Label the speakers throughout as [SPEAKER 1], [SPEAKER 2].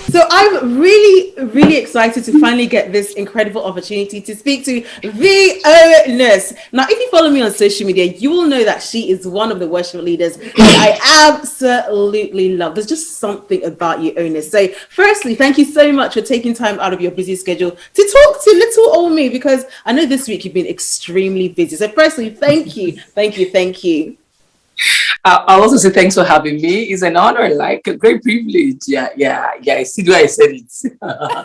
[SPEAKER 1] So I'm really excited to finally get this incredible opportunity to speak to the Onos. Now, if you follow me on social media, you will know that she is one of the worship leaders that I absolutely love. There's just something about you, Onos. So firstly, thank you so much for taking time out of your busy schedule to talk to little old me, because I know this week you've been extremely busy. So firstly, thank you.
[SPEAKER 2] I'll also say thanks for having me. It's an honor, like a great privilege. Yeah. I see why I said it.
[SPEAKER 1] I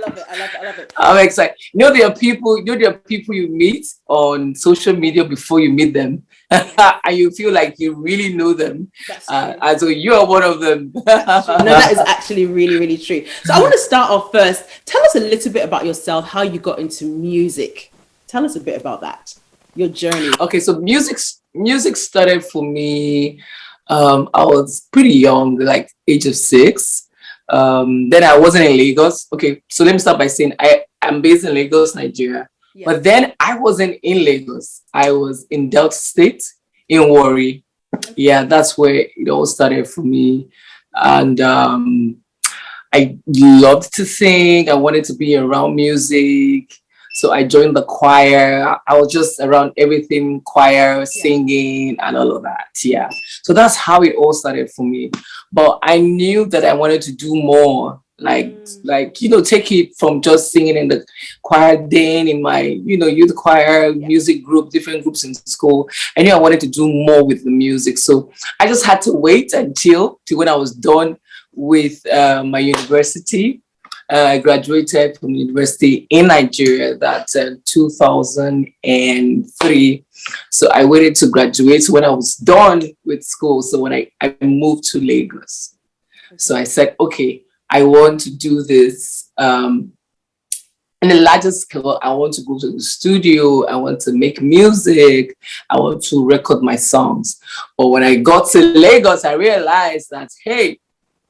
[SPEAKER 1] love it.
[SPEAKER 2] I'm excited. There are people you meet on social media before you meet them, and you feel like you really know them. And so you are one of them.
[SPEAKER 1] No, that is actually really true. So I want to start off first. Tell us a little bit about yourself, how you got into music. Tell us a bit about that, your journey.
[SPEAKER 2] Okay, so music started for me. I was pretty young, like age of 6. Then I wasn't in Lagos. Okay, so let me start by saying I'm based in Lagos, Nigeria. Yes. But then I wasn't in Lagos. I was in Delta State, in Warri. Okay. Yeah, that's where it all started for me. And I loved to sing. I wanted to be around music. So I joined the choir. I was just around everything, choir, singing, and all of that. Yeah. So that's how it all started for me. But I knew that I wanted to do more, like take it from just singing in the choir, then in my, youth choir, music group, different groups in school. I knew I wanted to do more with the music. So I just had to wait until when I was done with my university. I graduated from university in Nigeria. That's 2003. So I waited to graduate when I was done with school. So when I moved to Lagos. Okay. So I said, okay, I want to do this in a larger scale. I want to go to the studio. I want to make music. I want to record my songs. But when I got to Lagos, I realized that, hey,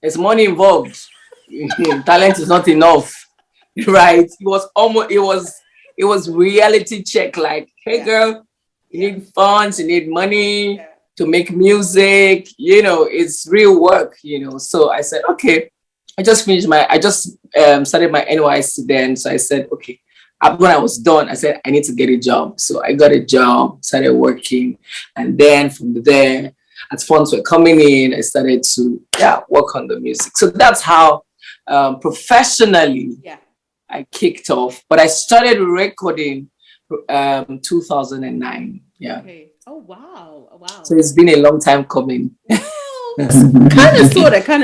[SPEAKER 2] there's money involved. Talent is not enough, right? It was reality check, like, hey girl, you need funds, you need money to make music, it's real work, So I said, okay, I just started my NYC then. So I said, okay, when I was done, I said, I need to get a job. So I got a job, started working. And then from there, as funds were coming in, I started to work on the music. So that's how professionally I kicked off. But I started recording 2009. Yeah.
[SPEAKER 1] Okay. Oh wow.
[SPEAKER 2] So it's been a long time coming.
[SPEAKER 1] kind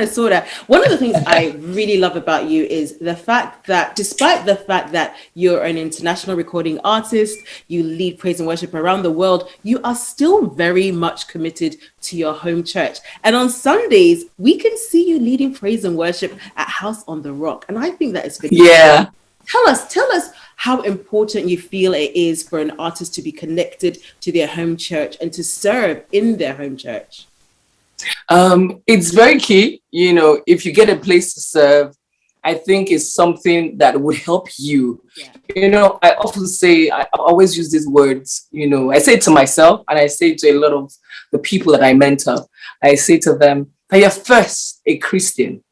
[SPEAKER 1] of sorta. One of the things I really love about you is the fact that despite the fact that you're an international recording artist, you lead praise and worship around the world, you are still very much committed to your home church. And on Sundays, we can see you leading praise and worship at House on the Rock. And I think that is fantastic.
[SPEAKER 2] Yeah.
[SPEAKER 1] Tell us how important you feel it is for an artist to be connected to their home church and to serve in their home church.
[SPEAKER 2] It's very key, if you get a place to serve, I think it's something that would help you. Yeah. I often say, I always use these words, I say it to myself and I say it to a lot of the people that I mentor. I say to them, that you're first a Christian,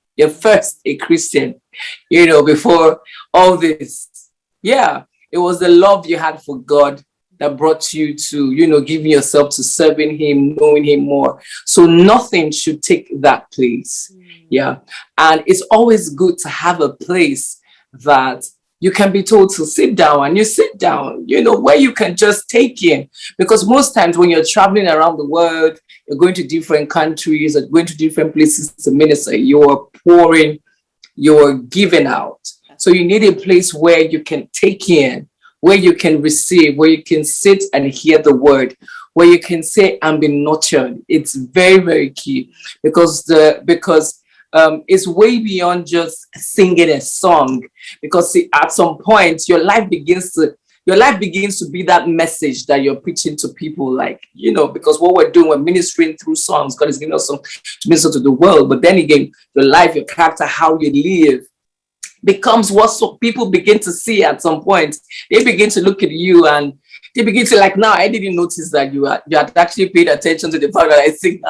[SPEAKER 2] before all this. Yeah, it was the love you had for God that brought you to, giving yourself to serving him, knowing him more. So nothing should take that place. Yeah. And it's always good to have a place that you can be told to sit down, and you sit down, where you can just take in. Because most times when you're traveling around the world, you're going to different countries or going to different places to minister, you're pouring, you're giving out. So you need a place where you can take in, where you can receive, where you can sit and hear the word, where you can say and be nurtured. It's very, very key because it's way beyond just singing a song. Because see, at some point, your life begins to be that message that you're preaching to people, because what we're doing, we're ministering through songs. God is giving us some to minister to the world. But then again, your life, your character, how you live, becomes what people begin to see at some point. They begin to look at you and they begin to like, now I didn't notice that you had actually paid attention to the part that I sing.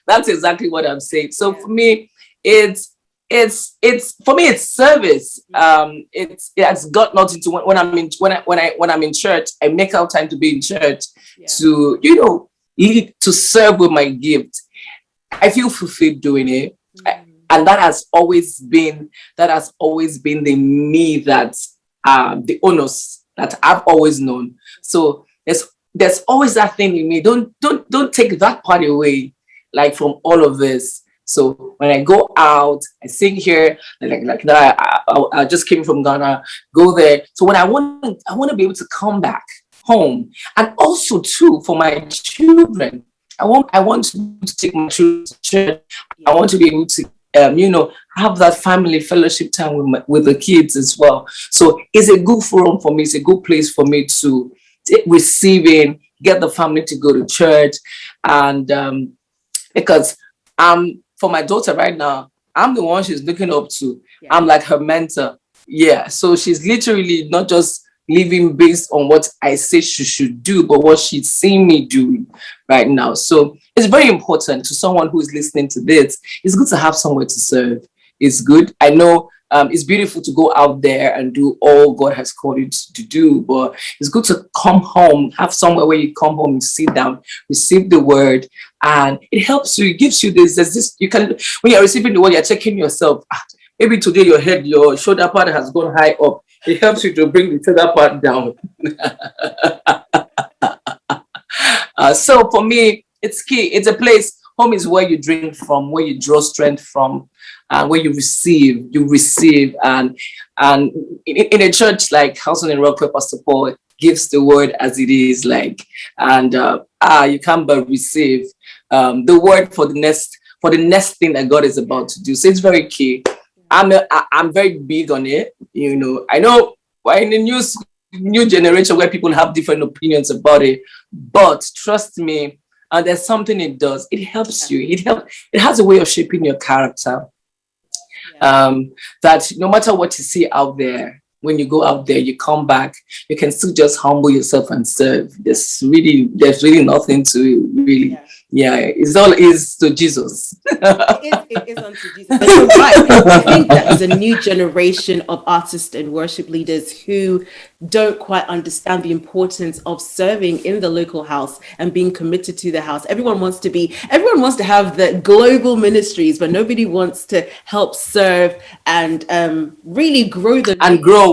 [SPEAKER 2] That's exactly what I'm saying. So for me, it's for me it's service. It has got nothing to when I'm in church. I make out time to be in church to lead, to serve with my gift. I feel fulfilled doing it. And that has always been the me that the Onos that I've always known. So there's always that thing in me. Don't take that part away, like from all of this. So when I go out, I sing here, like that. I just came from Ghana, go there. So when I want to be able to come back home, and also too for my children, I want to take my children to church. I want to be able to have that family fellowship time with the kids as well. So it's a good forum for me. It's a good place for me to receiving, get the family to go to church. And because for my daughter right now, I'm the one she's looking up to. I'm like her mentor. Yeah. So she's literally not just living based on what I say she should do, but what she's seeing me doing right now. So it's very important to someone who is listening to this. It's good to have somewhere to serve. It's good. I know it's beautiful to go out there and do all God has called you to do, but it's good to come home, have somewhere where you come home and sit down, receive the word, and it helps you. It gives you there's this, you can, when you're receiving the word, you're checking yourself. Maybe today your shoulder part has gone high up. It helps you to bring the shoulder part down. So for me, it's key. It's a place. Home is where you drink from, where you draw strength from, and where you receive. And in a church like House on the Rock, where Pastor Paul gives the word as it is, and you can't but receive the word for the next thing that God is about to do. So it's very key. I'm very big on it. I know we're in the new generation where people have different opinions about it, but trust me, there's something it does. It helps you. It has a way of shaping your character. That no matter what you see out there, when you go out there, you come back, you can still just humble yourself and serve. There's really nothing to it, really. It's all is to Jesus.
[SPEAKER 1] It is unto Jesus. But you're right. I think that there's a new generation of artists and worship leaders who don't quite understand the importance of serving in the local house and being committed to the house. Everyone wants to have the global ministries, but nobody wants to help serve and really grow the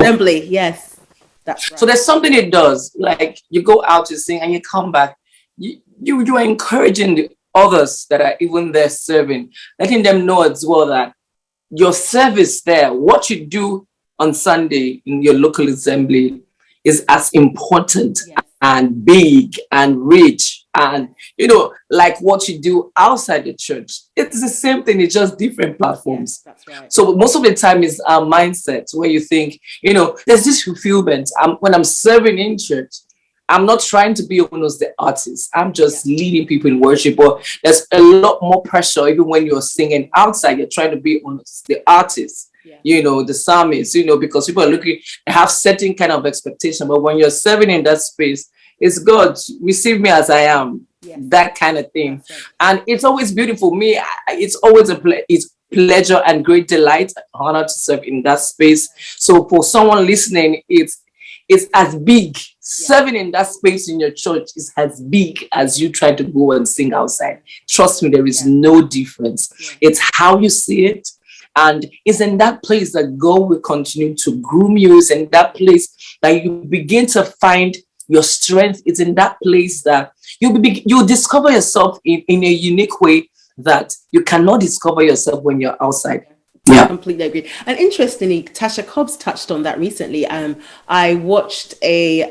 [SPEAKER 1] assembly. Yes, that's right.
[SPEAKER 2] So there's something it does. Like you go out to sing and you come back. You are encouraging the others that are even there serving, letting them know as well that your service there, what you do on Sunday in your local assembly, is as important and big and rich, and like what you do outside the church. It's the same thing, it's just different platforms.
[SPEAKER 1] That's right.
[SPEAKER 2] So most of the time is our mindset where you think, there's this fulfillment. When I'm serving in church, I'm not trying to be Onos the artist. I'm just leading people in worship. But there's a lot more pressure even when you're singing outside. You're trying to be Onos the artist, the psalmist, because people are looking, they have certain kind of expectation. But when you're serving in that space, it's God, receive me as I am, that kind of thing. Right. And it's always beautiful. It's always it's pleasure and great delight, honor to serve in that space. So for someone listening, it's as big. Serving in that space in your church is as big as you try to go and sing outside. Trust me, there is no difference. It's how you see it. And it's in that place that God will continue to groom you. It's in that place that you begin to find your strength. It's in that place that you'll discover yourself in a unique way that you cannot discover yourself when you're outside.
[SPEAKER 1] I completely agree. And interestingly, Tasha Cobbs touched on that recently. I watched a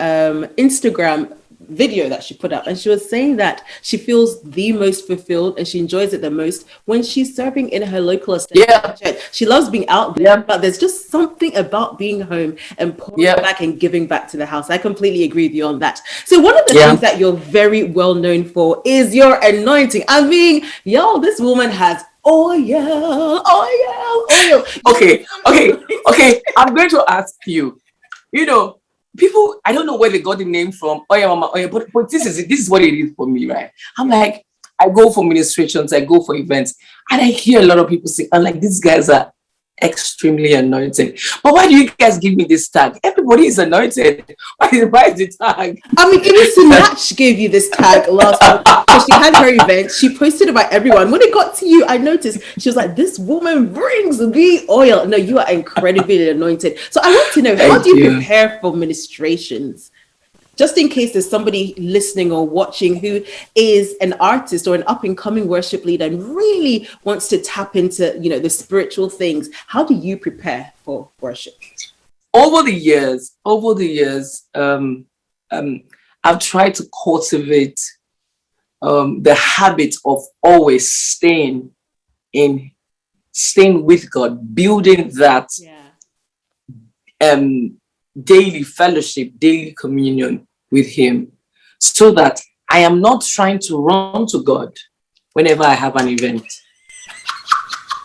[SPEAKER 1] Instagram video that she put up, and she was saying that she feels the most fulfilled and she enjoys it the most when she's serving in her local assembly church. She loves being out there, but there's just something about being home and pouring back and giving back to the house. I completely agree with you on that. So one of the things that you're very well known for is your anointing. I mean, this woman has oil.
[SPEAKER 2] Okay. I'm going to ask you, people, I don't know where they got the name from. Oh yeah, mama. Oh yeah, but this is it. This is what it is for me, right? I'm like, I go for ministrations, I go for events, and I hear a lot of people say, I'm like, these guys are extremely anointed. But why do you guys give me this tag? Everybody is anointed. Why is the tag?
[SPEAKER 1] I mean, even Sinach gave you this tag last month because she had her event. She posted about everyone. When it got to you, I noticed she was like, "This woman brings the oil." No, you are incredibly anointed. So I want to know, how
[SPEAKER 2] Thank
[SPEAKER 1] do you
[SPEAKER 2] you.
[SPEAKER 1] prepare for ministrations? Just in case there's somebody listening or watching who is an artist or an up and coming worship leader and really wants to tap into, the spiritual things. How do you prepare for worship?
[SPEAKER 2] Over the years, I've tried to cultivate the habit of always staying with God, building that daily fellowship, daily communion with Him, so that I am not trying to run to God whenever I have an event.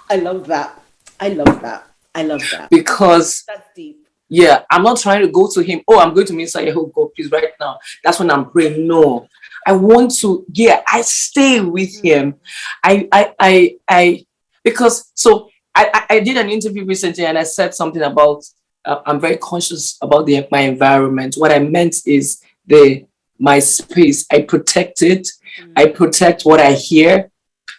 [SPEAKER 1] I love that. I love that. I love that.
[SPEAKER 2] Because
[SPEAKER 1] that's deep.
[SPEAKER 2] Yeah, I'm not trying to go to Him. Oh, I'm going to minister your whole God, please, right now. That's when I'm praying. No, I want to. Yeah, I stay with Him. Because I did an interview recently and I said something about I'm very conscious about my environment. What I meant is my space. I protect it. I protect what I hear.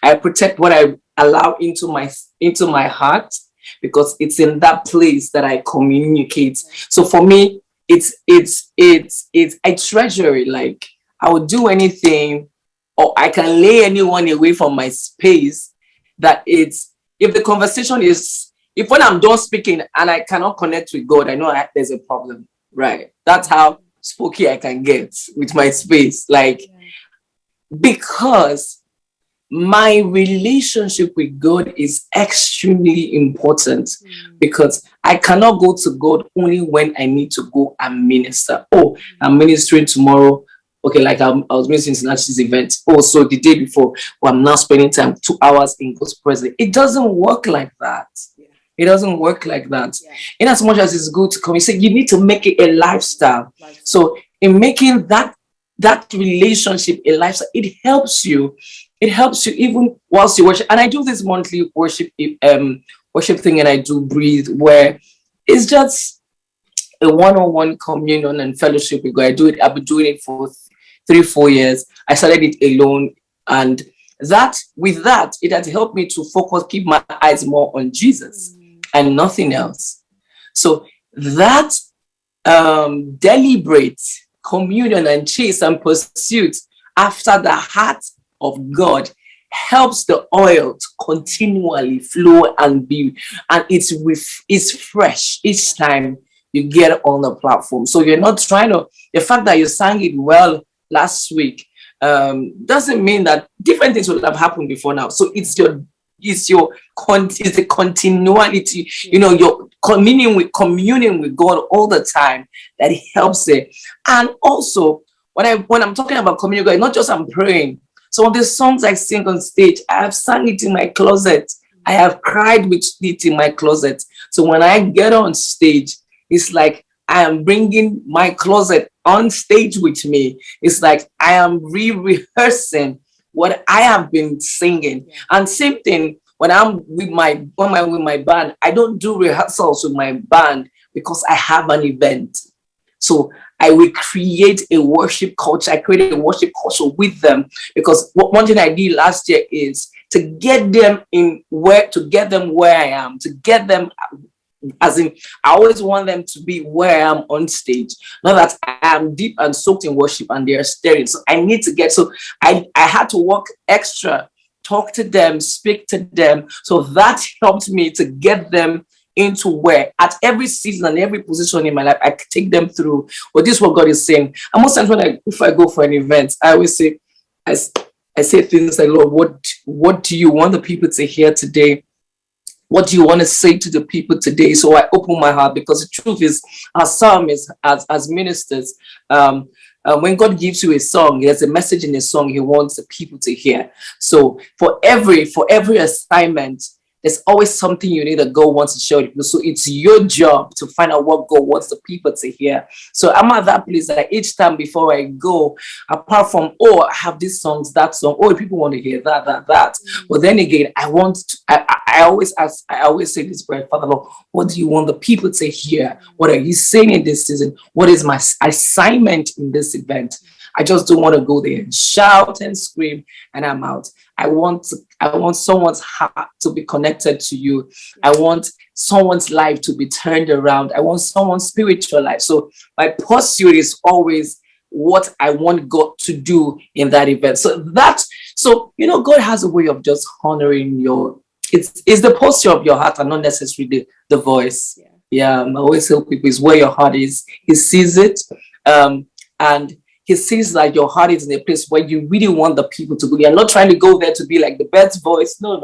[SPEAKER 2] I protect what I allow into my heart, because it's in that place that I communicate. So for me, it's I treasure it. Like, I would do anything, or I can lay anyone away from my space. That it's, if the conversation is, if when I'm done speaking and I cannot connect with God, I know there's a problem, right? That's how spooky I can get with my space. Like, because my relationship with God is extremely important, because I cannot go to God only when I need to go and minister. Oh, I'm ministering tomorrow. Okay, like I was ministering in Sinach's event. Oh, so the day before, well, I'm now spending time 2 hours in God's presence. It doesn't work like that. It doesn't work like that. In as much as it's good to come, you say you need to make it a lifestyle. So in making that relationship a lifestyle, it helps you. It helps you even whilst you worship. And I do this monthly worship thing, and I do breathe, where it's just a one-on-one communion and fellowship with God. I do it. I've been doing it for 3-4 years. I started it alone, and with that, it has helped me to focus, keep my eyes more on Jesus and nothing else. So that deliberate communion and chase and pursuit after the heart of God helps the oil to continually flow and it's fresh each time you get on the platform. So you're not trying to, the fact that you sang it well last week doesn't mean that different things will have happened before now. So it's the continuality, you're communing with God all the time, that helps it. And also when I'm talking about communion with God, not just I'm praying. Some of the songs I sing on stage, I have sung it in my closet. I have cried with it in my closet. So when I get on stage, it's like I am bringing my closet on stage with me. It's like I am rehearsing what I have been singing. And same thing when I'm with my band. I don't do rehearsals with my band because I have an event. So I will create a worship culture. I created a worship culture with them, because one thing I did last year is to get them where I am, to get them, as in, I always want them to be where I am on stage. Not that I am deep and soaked in worship and they are staring. So I need to I had to work extra, talk to them, speak to them. So that helped me to get them into where, at every season and every position in my life, I take them through. But this is what God is saying. And most times if I go for an event, I always say, I say things like, Lord, what do you want the people to hear today? What do you want to say to the people today? So I open my heart, because the truth is, as psalmists, as ministers, when God gives you a song, there's a message in a song He wants the people to hear. So for every assignment, there's always something you need that God wants to show you. So it's your job to find out what God wants the people to hear. So I'm at that place that each time before I go, apart from, oh, I have these songs, that song, oh, people want to hear that. But then again, I always ask, I always say this prayer, Father Lord, what do you want the people to hear? What are you saying in this season? What is my assignment in this event? I just don't want to go there and shout and scream and I'm out. I want someone's heart to be connected to you. I want someone's life to be turned around. I want someone's spiritual life. So my pursuit is always what I want God to do in that event. So God has a way of just honoring it's the posture of your heart and not necessarily the voice. Yeah, I always tell people is where your heart is. He sees it. And he sees that your heart is in a place where you really want the people to go. You're not trying to go there to be like the best voice. No.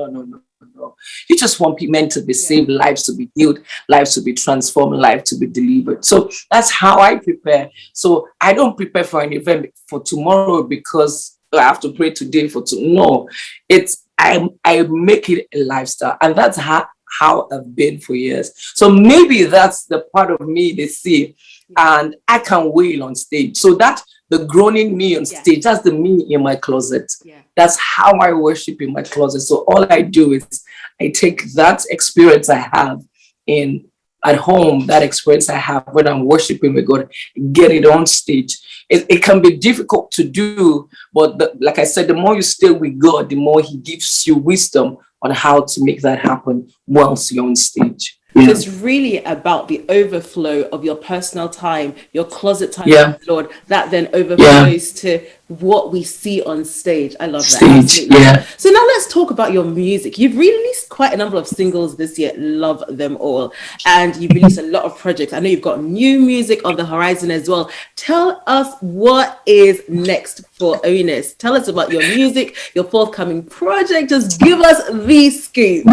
[SPEAKER 2] You just want men to be saved, lives to be healed, lives to be transformed, lives to be delivered. So that's how I prepare. So I don't prepare for an event for tomorrow because I have to pray today for tomorrow. No, I make it a lifestyle, and that's how I've been for years. So maybe that's the part of me they see, and I can wail on stage. So that the groaning me on stage, that's the me in my closet. That's how I worship in my closet. So all I do is I take that experience I have at home, that experience I have when I'm worshiping with God, get it on stage. It can be difficult to do, but like I said, the more you stay with God, the more He gives you wisdom on how to make that happen once you're on stage.
[SPEAKER 1] So it's really about the overflow of your personal time, your closet time with the Lord, that then overflows to what we see on stage. I love that.
[SPEAKER 2] Stage,
[SPEAKER 1] So now let's talk about your music. You've released quite a number of singles this year. Love them all. And you've released a lot of projects. I know you've got new music on the horizon as well. Tell us what is next for Onos. Tell us about your music, your forthcoming project. Just give us the scoop.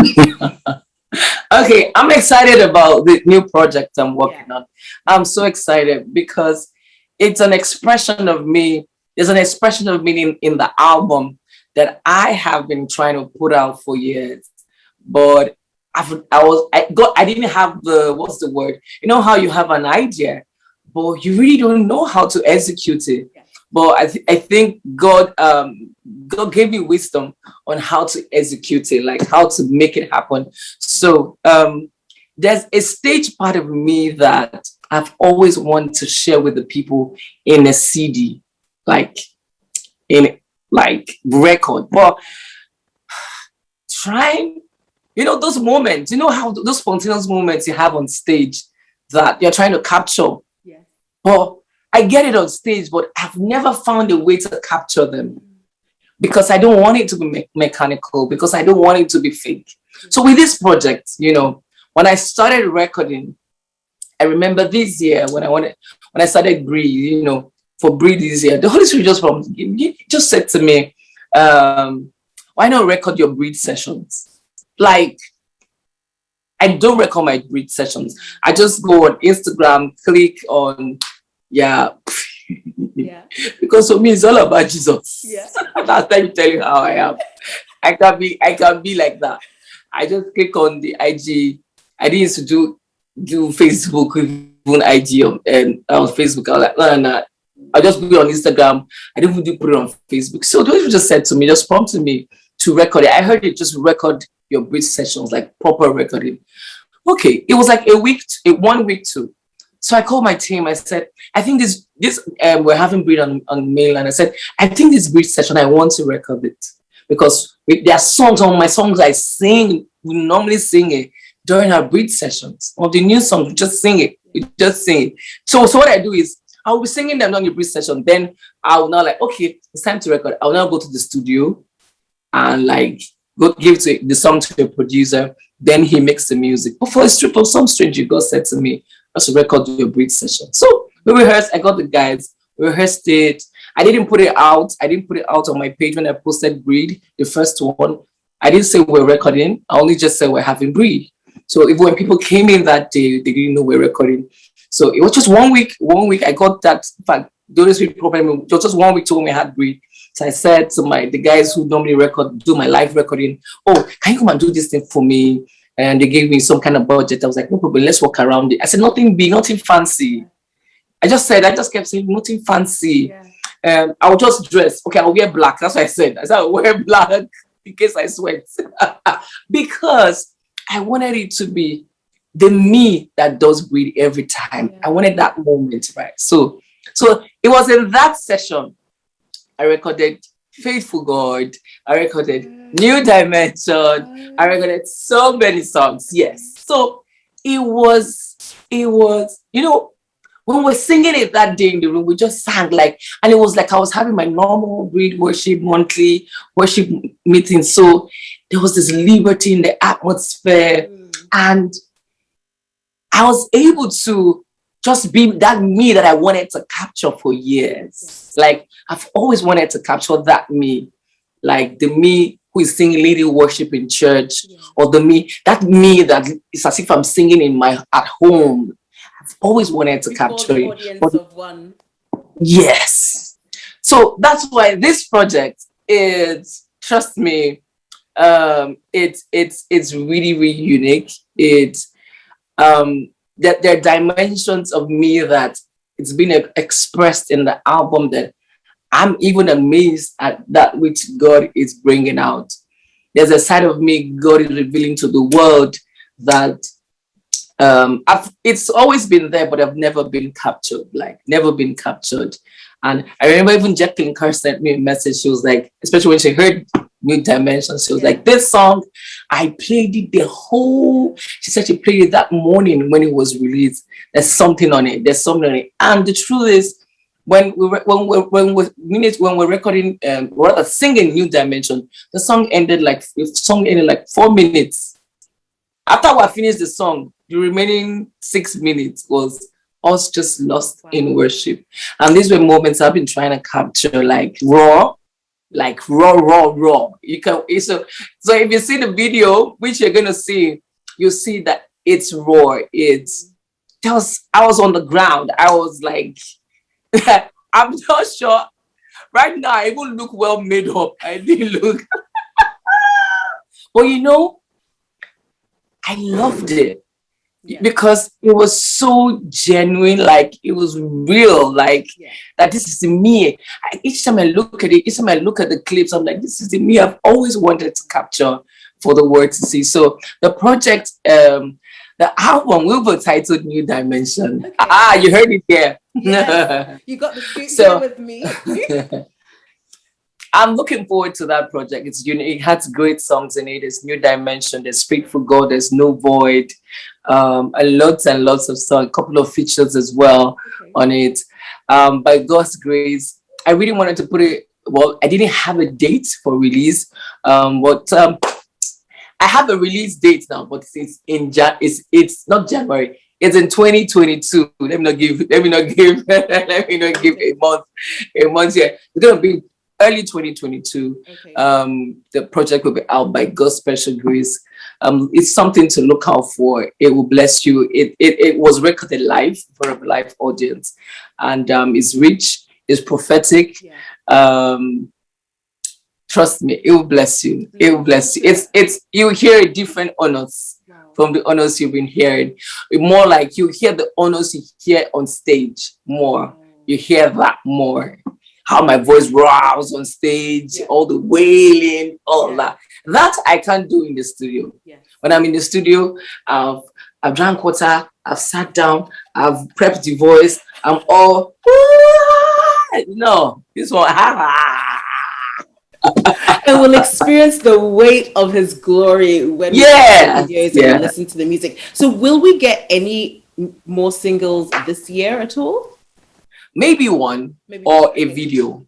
[SPEAKER 2] Okay, I'm excited about the new project I'm working on. I'm so excited because it's an expression of me. There's an expression of me in the album that I have been trying to put out for years. But I didn't have what's the word? You know how you have an idea, but you really don't know how to execute it. But I think God gave me wisdom on how to execute it, like how to make it happen. So there's a stage part of me that I've always wanted to share with the people in a CD, like record. But trying, those moments, how those spontaneous moments you have on stage that you're trying to capture. But I get it on stage, but I've never found a way to capture them because I don't want it to be mechanical, because I don't want it to be fake. So with this project, when I started recording, I remember this year when I started Breathe, for Breathe this year, the Holy Spirit just said to me, why not record your Breathe sessions? Like, I don't record my Breathe sessions. I just go on Instagram, click on because for me it's all about Jesus. That's let me tell you how I am. I can be like that. I just click on the IG. I didn't used to do Facebook, even IG on Facebook. I was like, no. I just put it on Instagram. I didn't even put it on Facebook. So those just said to me, just prompted me to record it. I heard it, just record your bridge sessions, like proper recording. Okay, it was like 1 week too. So I called my team. I said, I think this we're having Breed on mail, and I said, I think this Breed session, I want to record it because there are songs on my songs I sing. We normally sing it during our Breed sessions. On the new songs, we just sing it. So what I do is I'll be singing them on the Breed session. Then I will now okay, it's time to record. I'll now go to the studio and go give the song to the producer. Then he makes the music. But for some strange, God said to me, as a record your Breed session. So we rehearsed. I got the guys. We rehearsed it. I didn't put it out. On my page when I posted Breed, the first one. I didn't say we're recording. I only just said we're having Breed. So even when people came in that day, they didn't know we're recording. So it was just 1 week. 1 week I got that. In fact, the only problem, it was just 1 week to when we had Breed. So I said to the guys who normally do my live recording, oh, can you come and do this thing for me? And they gave me some kind of budget. I was like, no problem, let's walk around it. I said, nothing big, nothing fancy. I just kept saying, nothing fancy. I'll just dress. Okay, I'll wear black. That's what I said. I said, I'll wear black in case I sweat. Because I wanted it to be the me that does breathe every time. I wanted that moment, right? So it was in that session I recorded Faithful God. I recorded New Dimension. I recorded so many songs. Yes. So it was, when we're singing it that day in the room, we just sang and it was like I was having my normal read worship, monthly worship meeting. So there was this liberty in the atmosphere, and I was able to just be that me that I wanted to capture for years. Like I've always wanted to capture that me, like the me who is singing leading worship in church, or that me that is as if I'm singing at home. I've always wanted to capture it.
[SPEAKER 1] Audience of one.
[SPEAKER 2] Yes. So that's why this project is, trust me, it's really, really unique. That there are dimensions of me that it's been expressed in the album that I'm even amazed at that which God is bringing out. There's a side of me God is revealing to the world that it's always been there, but I've never been captured, And I remember even Jacqueline Carr sent me a message. She was like, especially when she heard New Dimensions, she was like, this song, I played it she said she played it that morning when it was released. There's something on it. And the truth is, when we're recording, rather singing New Dimension, the song ended like 4 minutes. After we finished the song, the remaining 6 minutes was us just lost in worship. And these were moments I've been trying to capture, raw. You can so if you see the video, which you're gonna see, you'll see that it's raw. I was on the ground. I was like, I'm not sure. Right now, I even look well made up. I didn't look. But I loved it. Because it was so genuine, it was real, that this is the me. Each time I look at it, each time I look at the clips, I'm like, this is the me I've always wanted to capture for the world to see. So the project, the album will be titled New Dimension. Okay. You heard it here.
[SPEAKER 1] Yes, you got the script here with me.
[SPEAKER 2] I'm looking forward to that project. It's unique. It has great songs in it. There's New Dimension. There's Faithful God. There's No Void. And lots of songs. A couple of features as well on it. By God's grace, I really wanted to put it. Well, I didn't have a date for release, but I have a release date now. But it's it's not January. It's in 2022. Let me not give a month here. It's gonna be early 2022. The project will be out by God's special grace. It's something to look out for. It will bless you. It was recorded live for a live audience, and it's rich. It's prophetic. Trust me, it will bless you. It will bless you. It's you hear a different Onos from the Onos you've been hearing. More like you hear the Onos you hear on stage more. You hear that more. How my voice roars on stage, all the wailing, all that. That I can't do in the studio. When I'm in the studio, I've drank water, I've sat down, I've prepped the voice, I'm all, no, this one,
[SPEAKER 1] and we'll experience the weight of his glory when we watch the videos and listen to the music. So will we get any more singles this year at all?
[SPEAKER 2] Maybe one or a video.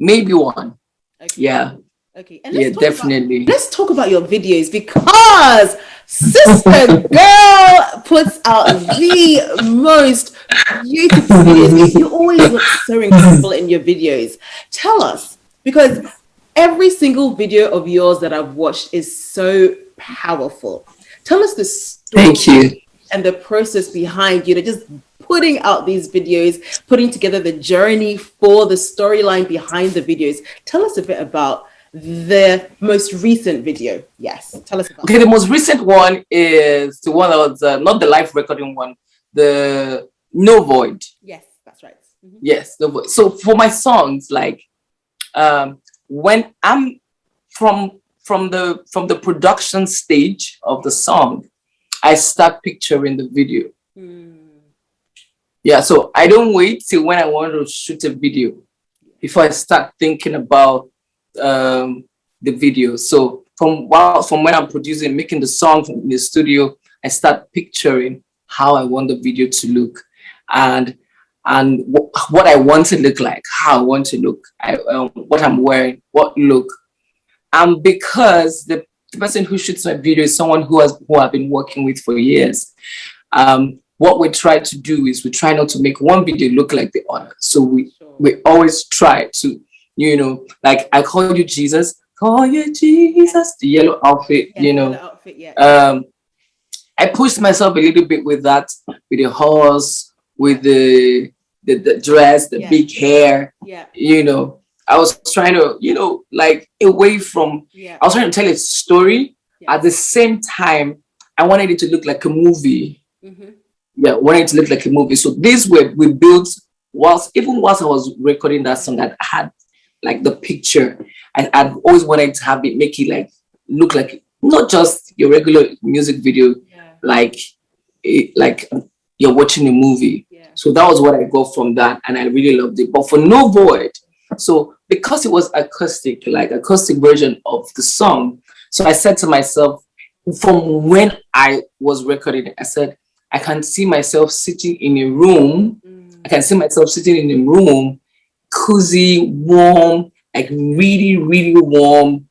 [SPEAKER 2] Maybe one.
[SPEAKER 1] Okay. And
[SPEAKER 2] definitely.
[SPEAKER 1] Let's talk about your videos, because Sister Girl puts out the most beautiful videos. You always look so incredible in your videos. Tell us, because every single video of yours that I've watched is so powerful. Tell us the story.
[SPEAKER 2] Thank you.
[SPEAKER 1] and the process behind, just putting out these videos, putting together the journey for the storyline behind the videos. Tell us a bit about the most recent video. Yes, tell us about
[SPEAKER 2] Okay, the most recent one is the one that was not the live recording one, the No Void.
[SPEAKER 1] Yes, that's right. Mm-hmm.
[SPEAKER 2] Yes, No Void. So for my songs, like when I'm from the production stage of the song, I start picturing the video. Yeah, so I don't wait till when I want to shoot a video before I start thinking about the video. So from when I'm producing, making the song in the studio, I start picturing how I want the video to look, and what I want to look like, how I want to look, what I'm wearing, what look. And because the person who shoots my video is someone who I've been working with for years, what we try to do is we try not to make one video look like the other. So we always try to, like I call you Jesus, call you Jesus, the yellow outfit,
[SPEAKER 1] Yellow outfit, yeah.
[SPEAKER 2] I pushed myself a little bit with that, with the horse, with the dress, the big hair, I was trying to, like away from, I was trying to tell a story. At the same time, I wanted it to look like a movie. Yeah, I wanted it to look like a movie. So these we built whilst I was recording that song, I had like the picture. I've always wanted to have it, make it like look like not just your regular music video, like you're watching a movie. So that was what I got from that, and I really loved it. But for No Void, so because it was acoustic, like acoustic version of the song, so I said to myself, from when I was recording it, I said, I can see myself sitting in a room. I can see myself sitting in a room, cozy, warm, like really, really warm,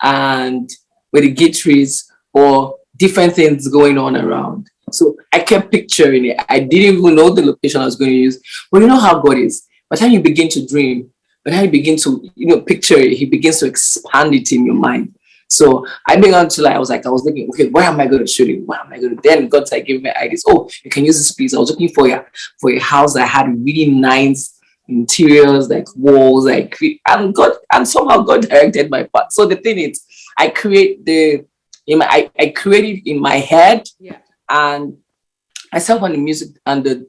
[SPEAKER 2] and with the guitars or different things going on around. So I kept picturing it. I didn't even know the location I was going to use. But you know how God is. By the time you begin to dream, by the time you begin to, picture it, he begins to expand it in your mind. So I began to I was looking, okay, where am I going to shoot it? What am I going to? Then God started giving me ideas. Oh, you can use this place. I was looking for a house that had really nice interiors, like walls, and somehow God directed my path. So the thing is, I create I created in my head, and myself and the music and the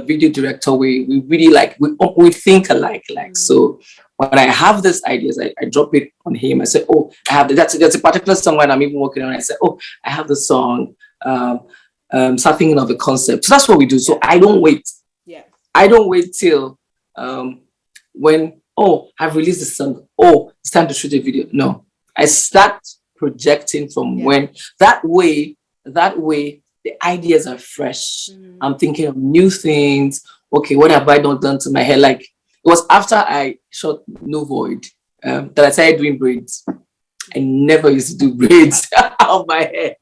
[SPEAKER 2] video director, we really we think alike. So when I have these ideas, I drop it on him. I say, oh, I have that's a particular song when I'm even working on. I say, oh, I have the song. Start thinking of a concept. So that's what we do. So I don't wait. I don't wait till when I've released the song. Oh, it's time to shoot a video. No, I start projecting from when. That way, the ideas are fresh. I'm thinking of new things. Okay, what have I not done to my hair? Like it was after I shot No Void that I started doing braids. I never used to do braids on my hair.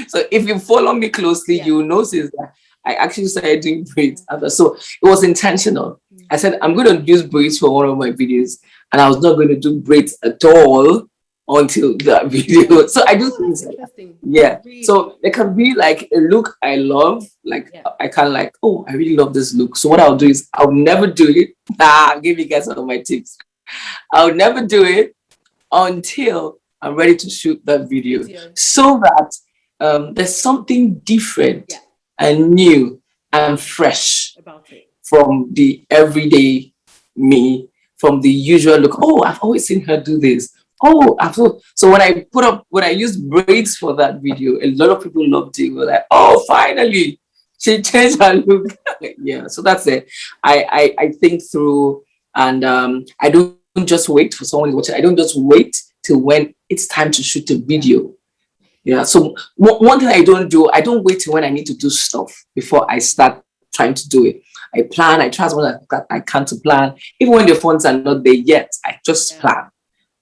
[SPEAKER 2] So if you follow me closely, you will notice that I actually started doing braids after. So it was intentional. I said, I'm going to use braids for one of my videos, and I was not going to do braids at all until that video. So I do things like that. So it can be like a look I love. I kind of I really love this look. So what I'll do is I'll never do it. I'll give you guys some of my tips. I'll never do it until I'm ready to shoot that video, so that there's something different and new and fresh
[SPEAKER 1] about it
[SPEAKER 2] from the everyday me, from the usual look. Oh, I've always seen her do this. Oh, so when I used braids for that video, a lot of people loved it. Were like, oh, finally, she changed her look. Yeah, so that's it. I think through, and I don't just wait for someone to watch it. I don't just wait till when it's time to shoot a video. Yeah. So one thing I don't wait till when I need to do stuff before I start trying to do it. I plan. I try as much as I can to plan. Even when the funds are not there yet, I just plan.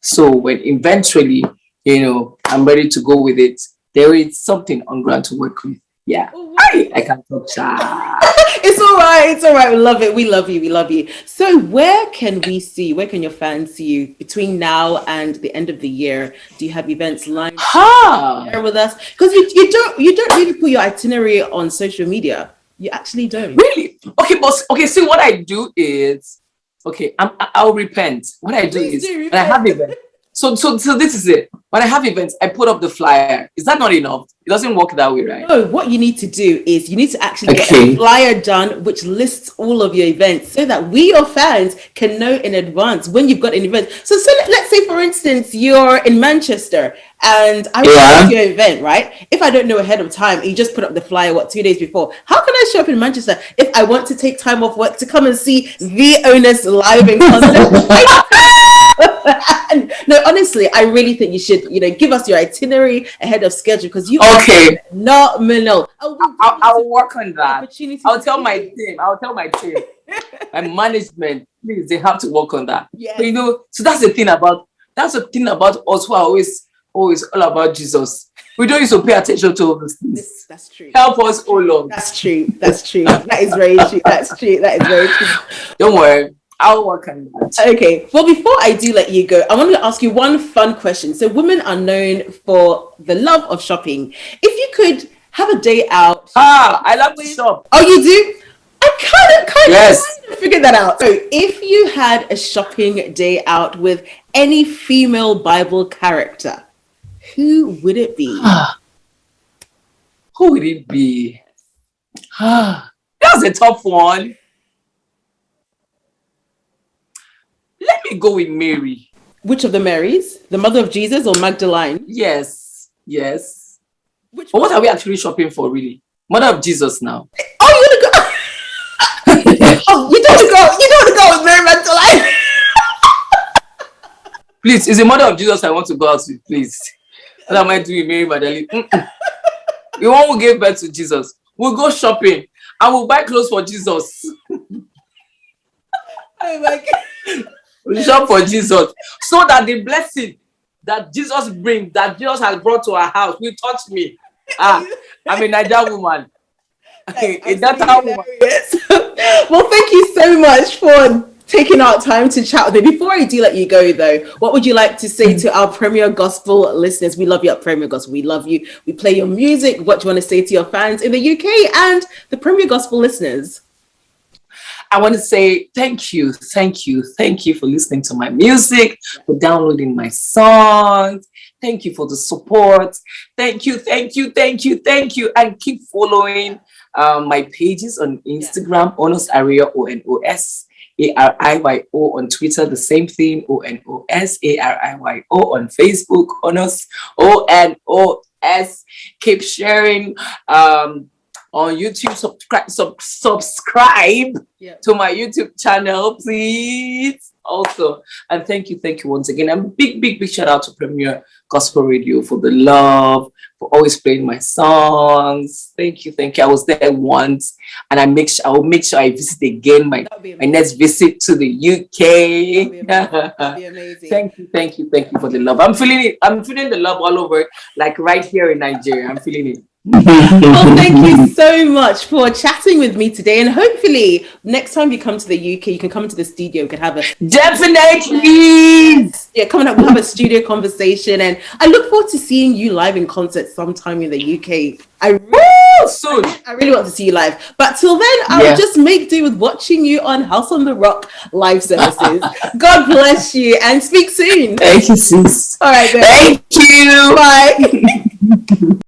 [SPEAKER 2] So when eventually, I'm ready to go with it, there is something on ground to work with. Yeah.
[SPEAKER 1] Oh,
[SPEAKER 2] I can't talk shy.
[SPEAKER 1] It's all right. It's all right. We love it. We love you. We love you. So where can your fans see you between now and the end of the year? Do you have events lined up there with us? Because you don't really put your itinerary on social media. You actually don't.
[SPEAKER 2] Really? Okay, but okay, see what I do is I'll repent. What I do is when I have events. So this is it. When I have events, I put up the flyer. Is that not enough? It doesn't work that way, right?
[SPEAKER 1] No, what you need to do is you need to actually get a flyer done which lists all of your events so that we, your fans, can know in advance when you've got an event. So let's say, for instance, you're in Manchester and I want to your event, right? If I don't know ahead of time, you just put up the flyer, 2 days before. How can I show up in Manchester if I want to take time off work to come and see the Onos live in concert? No, honestly, I really think you should, give us your itinerary ahead of schedule because you are phenomenal.
[SPEAKER 2] I'll work on that. I'll tell my team. My management, please, they have to work on that.
[SPEAKER 1] Yes.
[SPEAKER 2] But, so that's the thing about us who are always all about Jesus. We don't used to pay attention to all these things.
[SPEAKER 1] That's true.
[SPEAKER 2] Help us, oh Lord.
[SPEAKER 1] That's true. That is very true. That's true. That is very true.
[SPEAKER 2] Don't worry. I'll work on that.
[SPEAKER 1] Okay. Well, before I do let you go, I wanted to ask you one fun question. So women are known for the love of shopping. If you could have a day out.
[SPEAKER 2] I love to shop.
[SPEAKER 1] Oh, you do? I kind of figured that out. So if you had a shopping day out with any female Bible character, who would it be?
[SPEAKER 2] Who would it be? That's a tough one. Let me go with Mary.
[SPEAKER 1] Which of the Marys? The mother of Jesus or Magdalene?
[SPEAKER 2] Yes. But what are we actually shopping for, really? Mother of Jesus now.
[SPEAKER 1] Oh, you want to go? Oh, you don't want to go with Mary Magdalene?
[SPEAKER 2] Please, it's the mother of Jesus I want to go out with, please. What am I doing, Mary Magdalene? The one who gave birth to Jesus. We'll go shopping and we'll buy clothes for Jesus.
[SPEAKER 1] Oh my God.
[SPEAKER 2] We'll shop for Jesus. So that the blessing that Jesus brings, that Jesus has brought to our house, will touch me. I'm a Nigerian woman.
[SPEAKER 1] That's how woman. Well, thank you so much for taking our time to chat with me. Before I do let you go, though, what would you like to say to our Premier Gospel listeners? We love you at Premier Gospel. We love you. We play your music. What do you want to say to your fans in the UK and the Premier Gospel listeners?
[SPEAKER 2] I want to say thank you for listening to my music, for downloading my songs. Thank you for the support. Thank you. And keep following my pages on Instagram, Onos Ariyo, Onos Ariyo on Twitter, the same thing, Onos Ariyo on Facebook, Onos Onos. Keep sharing. On YouTube, subscribe to my YouTube channel, please. Also, and thank you once again. And big shout out to Premier Gospel Radio for the love, for always playing my songs. Thank you. I was there once, and I will make sure I visit again. My next visit to the UK.
[SPEAKER 1] That'd be amazing.
[SPEAKER 2] Thank you for the love. I'm feeling it. I'm feeling the love all over, like right here in Nigeria. I'm feeling it.
[SPEAKER 1] Well, thank you so much for chatting with me today, and hopefully next time you come to the UK, you can come to the studio. We can have a coming up. We'll have a studio conversation, and I look forward to seeing you live in concert sometime in the UK.
[SPEAKER 2] Soon.
[SPEAKER 1] I really want to see you live, but till then, I'll just make do with watching you on House on the Rock live services. God bless you, and speak soon.
[SPEAKER 2] Thank you, sis.
[SPEAKER 1] All right, then.
[SPEAKER 2] Thank you.
[SPEAKER 1] Bye.